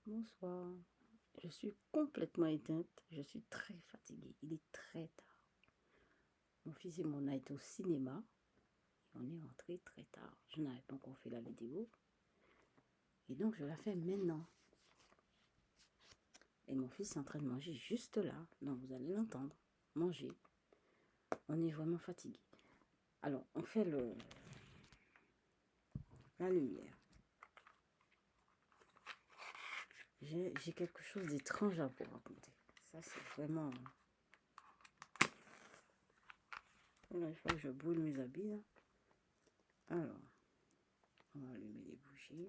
Bonsoir. Je suis complètement éteinte. Je suis très fatiguée. Il est très tard. Mon fils et moi, on a été au cinéma. Et on est rentré très tard. Je n'avais pas encore fait la vidéo. Et donc, je la fais maintenant. Et mon fils est en train de manger juste là. Donc, vous allez l'entendre. Manger. On est vraiment fatigué. Alors, on fait la lumière. J'ai quelque chose d'étrange à vous raconter. Ça, c'est vraiment... Là, il faut que je brûle mes habits. Là. Alors, on va allumer les bougies.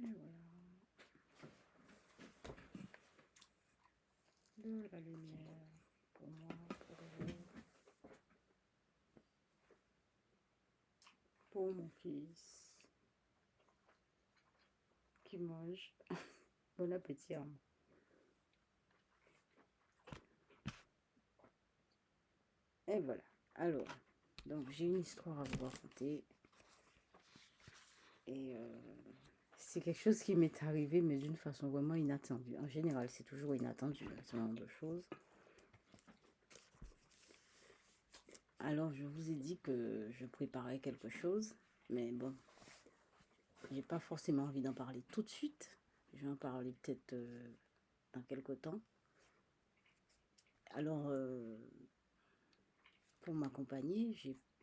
Et voilà. De la lumière pour moi, pour vous, pour mon fils qui mange. Bon appétit à moi. Et voilà. Alors, donc j'ai une histoire à vous raconter. Et c'est quelque chose qui m'est arrivé, mais d'une façon vraiment inattendue. En général, c'est toujours inattendu, ce genre de choses. Alors, je vous ai dit que je préparais quelque chose, mais bon, j'ai pas forcément envie d'en parler tout de suite. Je vais en parler peut-être dans quelques temps. Alors, pour m'accompagner,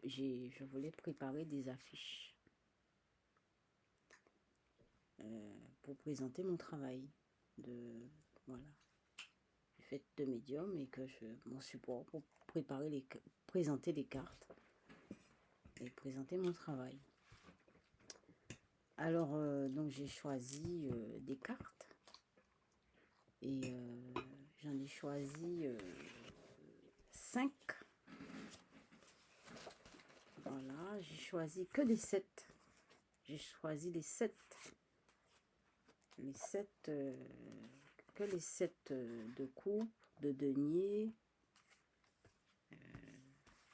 je voulais préparer des affiches pour présenter mon travail de, voilà, du fait de médium et que mon support pour présenter les cartes et présenter mon travail. Alors, donc j'ai choisi des cartes et j'en ai choisi 5. Voilà, j'ai choisi que les 7. J'ai choisi les 7. Les 7, que les 7 de coupe, de denier,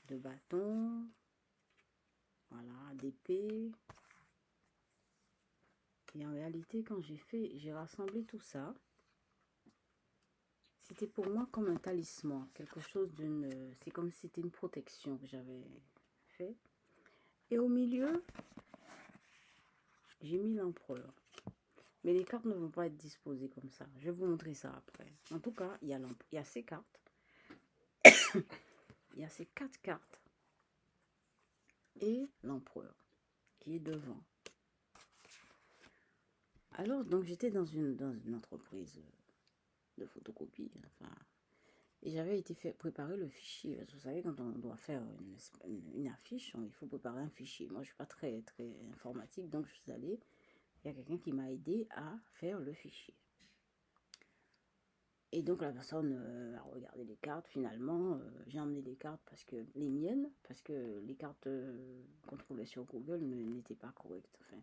de bâton, voilà, d'épée. Et en réalité, quand j'ai rassemblé tout ça, c'était pour moi comme un talisman, quelque chose c'est comme si c'était une protection que j'avais fait. Et au milieu, j'ai mis l'empereur. Mais les cartes ne vont pas être disposées comme ça. Je vais vous montrer ça après. En tout cas, il y a ces cartes. Il y a ces 4 cartes. Et l'empereur qui est devant. Alors, donc j'étais dans une entreprise de photocopie. Enfin, et j'avais été préparer le fichier. Vous savez, quand on doit faire une affiche, il faut préparer un fichier. Moi, je ne suis pas très informatique, donc je suis allée. Il y a quelqu'un qui m'a aidé à faire le fichier. Et donc la personne a regardé les cartes. Finalement, j'ai emmené les cartes les miennes, parce que les cartes qu'on trouvait sur Google n'étaient pas correctes. Enfin,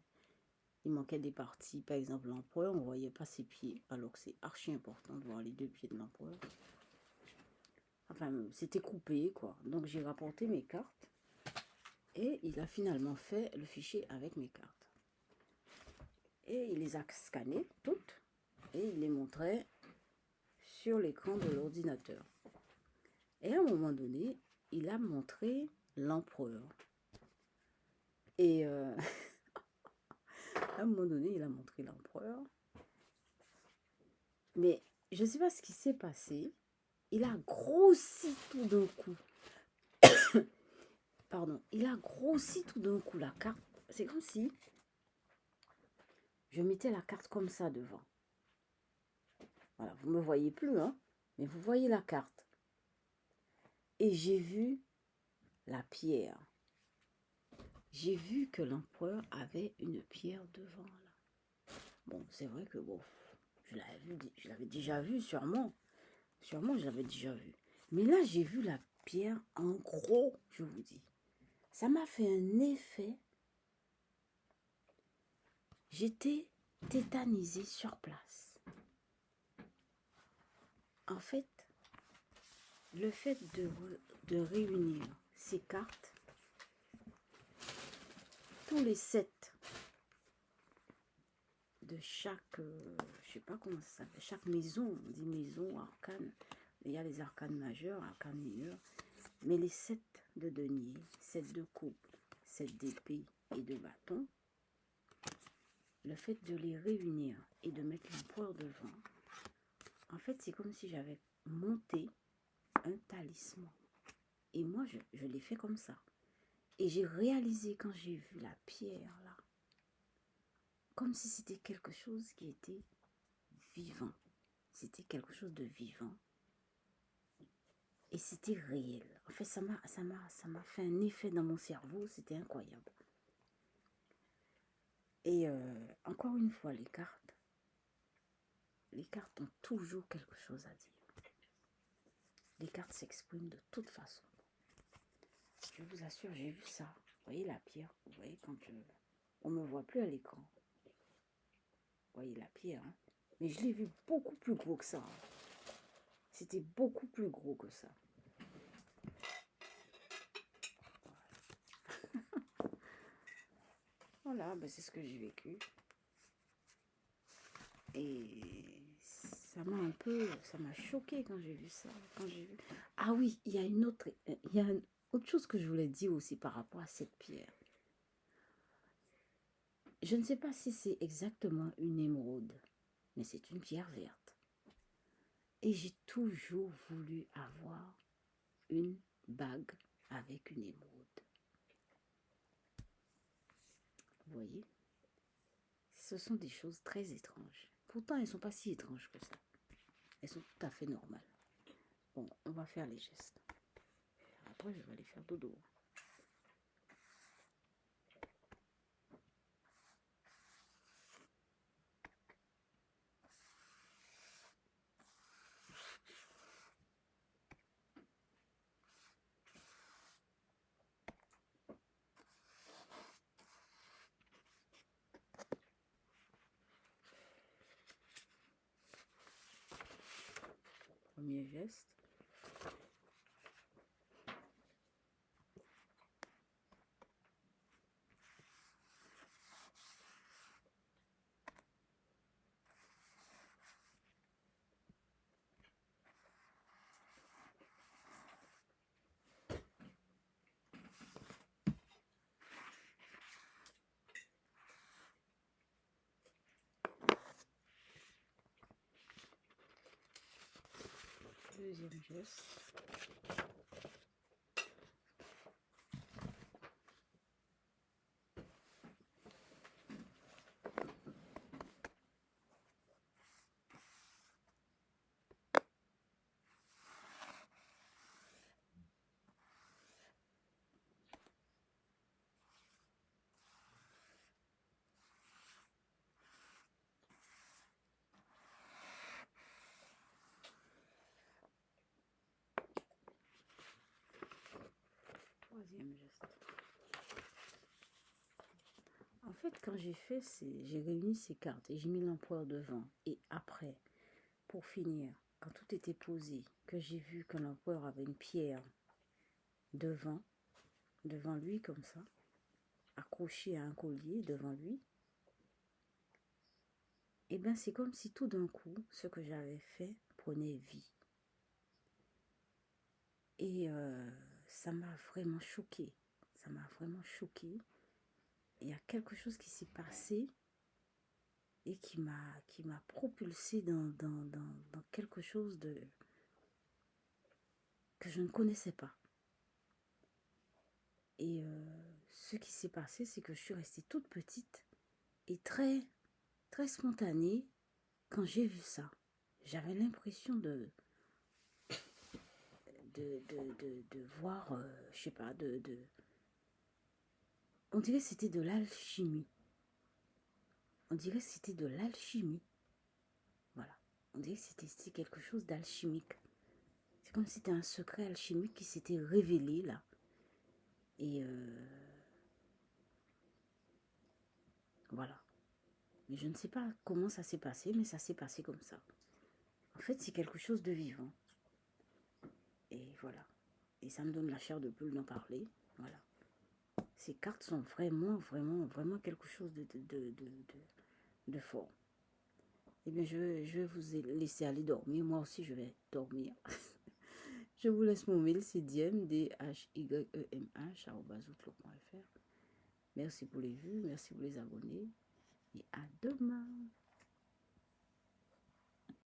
il manquait des parties. Par exemple, l'empereur, on ne voyait pas ses pieds, alors que c'est archi important de voir les 2 pieds de l'empereur. Enfin, c'était coupé, quoi. Donc j'ai rapporté mes cartes et il a finalement fait le fichier avec mes cartes. Et il les a scannées toutes et il les montrait sur l'écran de l'ordinateur. Et à un moment donné, il a montré l'empereur. Et à un moment donné, il a montré l'empereur. Mais je ne sais pas ce qui s'est passé. Il a grossi tout d'un coup. Pardon. Il a grossi tout d'un coup la carte. C'est comme si je mettais la carte comme ça devant. Voilà, vous ne me voyez plus, hein, mais vous voyez la carte. Et j'ai vu la pierre. J'ai vu que l'empereur avait une pierre devant, là. Bon, c'est vrai que bon, Je l'avais déjà vu, sûrement. Sûrement, je l'avais déjà vu. Mais là, j'ai vu la pierre en gros, je vous dis. Ça m'a fait un effet. J'étais tétanisée sur place. En fait, le fait de réunir ces cartes, tous les 7 de chaque, je sais pas comment ça s'appelle, chaque maison, on dit maison, arcane. Il y a les arcanes majeurs, arcanes mineurs. Mais les 7 de denier, 7 de coupe, 7 d'épée et de bâton, le fait de les réunir et de mettre l'empereur devant, en fait, c'est comme si j'avais monté un talisman. Et moi, je l'ai fait comme ça. Et j'ai réalisé quand j'ai vu la pierre, là, comme si c'était quelque chose qui était vivant. C'était quelque chose de vivant. Et c'était réel. En fait, ça m'a fait un effet dans mon cerveau. C'était incroyable. Et encore une fois, les cartes ont toujours quelque chose à dire. Les cartes s'expriment de toute façon. Je vous assure, j'ai vu ça. Vous voyez la pierre? Vous voyez quand on ne me voit plus à l'écran. Vous voyez la pierre, hein? Mais je l'ai vu beaucoup plus gros que ça. C'était beaucoup plus gros que ça. Voilà, ben c'est ce que j'ai vécu. Et ça m'a choqué quand j'ai vu ça. Ah oui, il y a une autre chose que je voulais dire aussi par rapport à cette pierre. Je ne sais pas si c'est exactement une émeraude, mais c'est une pierre verte. Et j'ai toujours voulu avoir une bague avec une émeraude. Vous voyez? Ce sont des choses très étranges. Pourtant, elles ne sont pas si étranges que ça. Elles sont tout à fait normales. Bon, on va faire les gestes. Après, je vais aller faire dodo. Premier geste. Deuxième geste. Troisième geste. En fait, quand j'ai fait, j'ai réuni ces cartes et j'ai mis l'empereur devant. Et après, pour finir, quand tout était posé, que j'ai vu que l'empereur avait une pierre devant lui comme ça, accrochée à un collier devant lui, et bien c'est comme si tout d'un coup, ce que j'avais fait prenait vie. Et ça m'a vraiment choquée. Ça m'a vraiment choquée. Il y a quelque chose qui s'est passé et qui m'a propulsée dans quelque chose que je ne connaissais pas. Et ce qui s'est passé, c'est que je suis restée toute petite et très, très spontanée quand j'ai vu ça. J'avais l'impression de voir, je sais pas, on dirait que c'était de l'alchimie. On dirait que c'était de l'alchimie. On dirait que c'était quelque chose d'alchimique. C'est comme si c'était un secret alchimique qui s'était révélé là. Et voilà. Mais je ne sais pas comment ça s'est passé, mais ça s'est passé comme ça. En fait, c'est quelque chose de vivant. Et voilà. Et ça me donne la chair de poule d'en parler. Voilà. Ces cartes sont vraiment, vraiment, vraiment quelque chose de fort. Eh bien, je vais vous laisser aller dormir. Moi aussi, je vais dormir. Je vous laisse mon mail, c'est dhyemh@outlook.fr. Merci pour les vues, merci pour les abonnés. Et à demain.